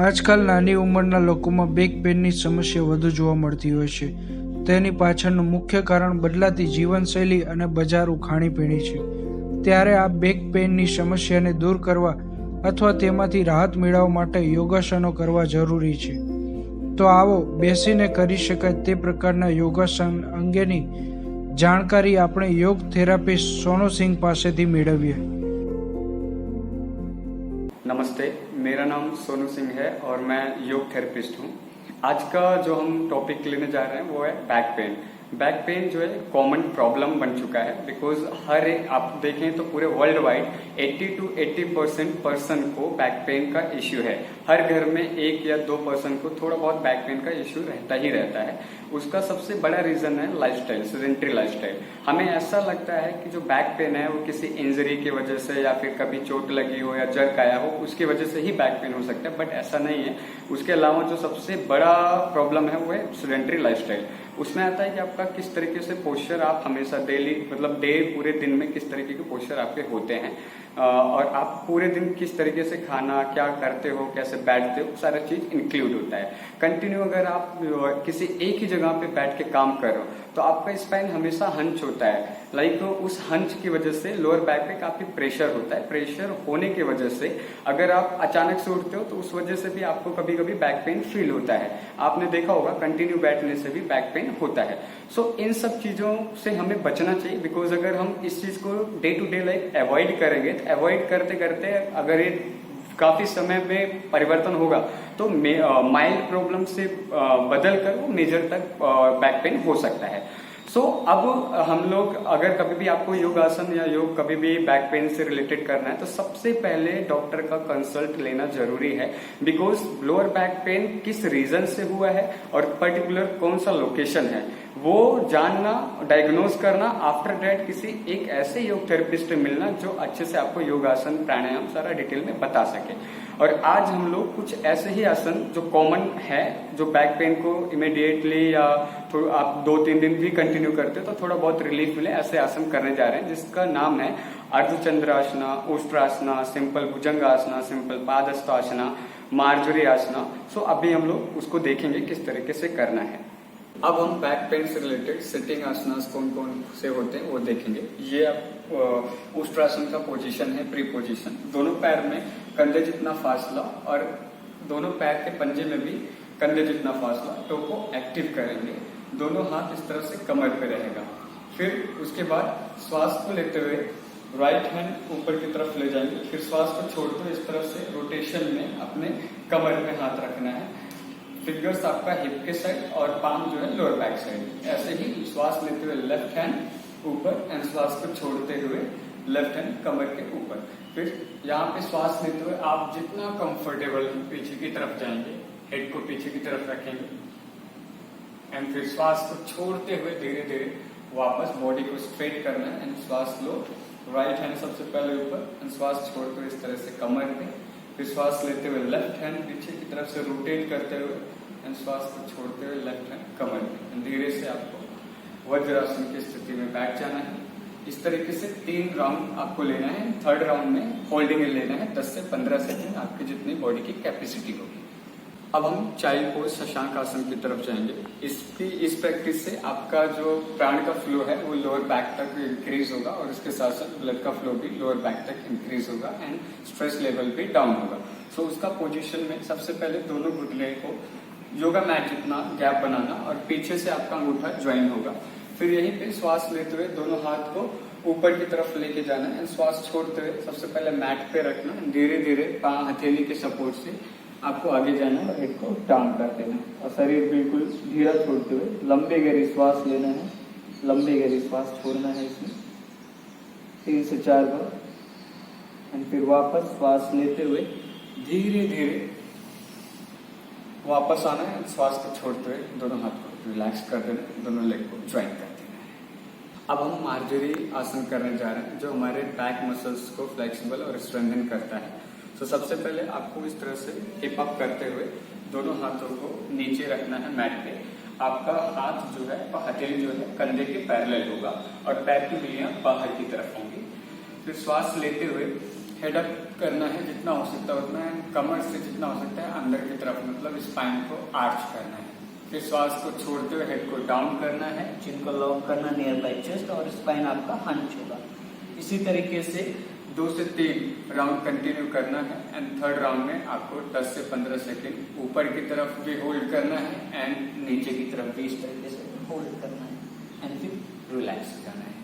આજકાલ નાની ઉંમરના લોકોમાં બેક પેનની સમસ્યા વધુ જોવા મળતી હોય છે. તેની પાછળનું મુખ્ય કારણ બદલાતી જીવનશૈલી અને બજારું ખાણીપીણી છે. ત્યારે આ બેક પેનની સમસ્યાને દૂર કરવા અથવા તેમાંથી રાહત મેળવવા માટે યોગાસનો કરવા જરૂરી છે. તો આવો બેસીને કરી શકાય તે પ્રકારના યોગાસન અંગેની જાણકારી આપણે યોગ થેરાપિસ્ટ સોનુ સિંહ પાસેથી મેળવીએ. नमस्ते, मेरा नाम सोनू सिंह है और मैं योग थेरेपिस्ट हूँ। आज का जो हम टॉपिक लेने जा रहे हैं वो है बैक पेन। बैक पेन जो है कॉमन प्रॉब्लम बन चुका है बिकॉज हर एक आप देखें तो पूरे वर्ल्ड वाइड 80 to 80% पर्सन को बैक पेन का इश्यू है। हर घर में 1 या 2 पर्सन को थोड़ा बहुत बैक पेन का इश्यू रहता ही रहता है। उसका सबसे बड़ा रीजन है लाइफस्टाइल, सेडेंटरी लाइफस्टाइल। हमें ऐसा लगता है कि जो बैक पेन है वो किसी इंजरी की वजह से या फिर कभी चोट लगी हो या जर्क आया हो उसकी वजह से ही बैक पेन हो सकता है, बट ऐसा नहीं है। उसके अलावा जो सबसे बड़ा प्रॉब्लम है वो है सेडेंटरी लाइफस्टाइल। उसमें आता है कि आपका किस तरीके से पोस्चर आप हमेशा डेली मतलब पूरे दिन में किस तरीके के पोस्चर आपके होते हैं और आप पूरे दिन किस तरीके से खाना क्या करते हो, कैसे बैठते हो, सारा चीज इंक्लूड होता है। कंटिन्यू अगर आप किसी एक ही जगह पे बैठ के काम कर रहे हो तो आपका स्पाइन हमेशा हंच होता है। लाइक उस हंच की वजह से लोअर बैक पे काफी प्रेशर होता है। प्रेशर होने की वजह से अगर आप अचानक से उठते हो तो उस वजह से भी आपको कभी कभी बैक पेन फील होता है। आपने देखा होगा कंटिन्यू बैठने से भी बैक पेन होता है। सो इन सब चीजों से हमें बचना चाहिए बिकॉज अगर हम इस चीज को day to day life avoid करेंगे तो अवॉइड करते करते अगर ये काफी समय में परिवर्तन होगा तो माइल्ड प्रॉब्लम से बदल कर वो मेजर तक बैक पेन हो सकता है। सो अब हम लोग अगर कभी भी आपको योग आसन या योग कभी भी बैक पेन से रिलेटेड करना है तो सबसे पहले डॉक्टर का कंसल्ट लेना जरूरी है बिकॉज लोअर बैक पेन किस रीजन से हुआ है और पर्टिकुलर कौन सा लोकेशन है वो जानना, डायग्नोज करना, आफ्टर दैट किसी एक ऐसे योग थेरेपिस्ट से मिलना जो अच्छे से आपको योग आसन प्राणायाम सारा डिटेल में बता सके। और आज हम लोग कुछ ऐसे ही आसन जो कॉमन है जो बैक पेन को इमीडिएटली या आप 2-3 दिन भी कंटिन्यू करते हो तो थोड़ा बहुत रिलीफ मिले ऐसे आसन करने जा रहे हैं जिसका नाम है अर्धचंद्रासना, उष्ट्रासना, simple Bhujangasana, simple Padahastasana, Marjorie आसना। सो अभी हम लोग उसको देखेंगे किस तरीके से करना है। अब हम बैक पेन से रिलेटेड सिटिंग आसनास कौन कौन से होते हैं वो देखेंगे। ये आप उष्ट्रासन का पोजीशन है, प्री पोजीशन। दोनों पैर में कंधे जितना फासला और दोनों पैर के पंजे में भी कंधे जितना फासला, टो को एक्टिव करेंगे। दोनों हाथ इस तरह से कमर पे रहेगा। फिर उसके बाद श्वास को लेते हुए राइट हैंड ऊपर की तरफ ले जाएंगे। फिर श्वास को छोड़ते हुए इस तरफ से रोटेशन में अपने कमर पे हाथ रखना है। फिंगर्स आपका हिप के साइड और पाम जो है लोअर बैक साइड। ऐसे ही श्वास लेते हुए लेफ्ट हैंड ऊपर एंड श्वास को छोड़ते हुए लेफ्ट हैंड कमर के ऊपर। फिर यहाँ पे श्वास लेते हुए आप जितना कंफर्टेबल पीछे की तरफ जाएंगे, हेड को पीछे की तरफ रखेंगे एंड फिर श्वास को छोड़ते हुए धीरे धीरे वापस बॉडी को स्ट्रेट करना है एंड श्वास लो। राइट हैंड सबसे पहले ऊपर एंड श्वास छोड़ते हुए इस तरह से कमर पे। फिर श्वास लेते हुए लेफ्ट हैंड पीछे की तरफ से रोटेट करते हुए एंड श्वास को छोड़ते हुए लेफ्ट हैंड कमर पे। धीरे से आपको वज्रासन की स्थिति में बैठ जाना है। इस तरीके से 3 राउंड आपको लेना है। थर्ड राउंड में होल्डिंग लेना है 10 से 15 सेकंड, आपकी जितनी बॉडी की कैपेसिटी होगी। अब हम चाइल्ड पोज शशांक आसन की तरफ जाएंगे। इस प्रैक्टिस से आपका जो प्राण का फ्लो है वो लोअर बैक तक इंक्रीज होगा और इसके साथ साथ ब्लड का फ्लो भी लोअर बैक तक इंक्रीज होगा एंड स्ट्रेस लेवल भी डाउन होगा। सो उसका पोजीशन में सबसे पहले दोनों घुटने को योगा मैट जितना गैप बनाना और पीछे से आपका अंगूठा ज्वाइन होगा। फिर यहीं पे श्वास लेते हुए दोनों हाथ को ऊपर की तरफ लेके जाना है। श्वास छोड़ते हुए सबसे पहले मैट पे रखना, धीरे धीरे हथेली के सपोर्ट से आपको आगे जाना है और हेड को डाउन कर देना और शरीर बिल्कुल ढीला छोड़ते हुए लंबे गहरी श्वास लेना है। लंबे गहरी श्वास छोड़ना है इसमें 3 से 4 बार एंड फिर वापस श्वास लेते हुए धीरे धीरे वापस आना है। श्वास को छोड़ते हुए दोनों हाथ को रिलैक्स कर देना, दोनों लेग को ज्वाइन कर देना है। अब हम मार्जरी आसन करने जा रहे हैं जो हमारे बैक मसल्स को फ्लेक्सिबल और स्ट्रेंथन करता है। तो सबसे पहले आपको इस तरह से हिप अप करते हुए दोनों हाथों को नीचे रखना है मैट पे। आपका हाथ जो है हथेली जो है कंधे के पैरेलल होगा और पैर की उंगलियां बाहर की तरफ होंगी। फिर श्वास लेते हुए हेड अप करना है जितना हो सकता है उतना, कमर से जितना हो सकता है अंदर की तरफ, मतलब स्पाइन को आर्च करना है। फिर श्वास को छोड़ते हुए हेड को डाउन करना है, चिन को लॉक करना नियर बाय चेस्ट और स्पाइन आपका हंच होगा। इसी तरीके से 2 से 3 राउंड कंटिन्यू करना है। एंड थर्ड राउंड में आपको 10 से 15 सेकेंड ऊपर की तरफ भी होल्ड करना है एंड नीचे की तरफ भी इस तरीके से होल्ड करना है एंड फिर रिलैक्स हो जाना है।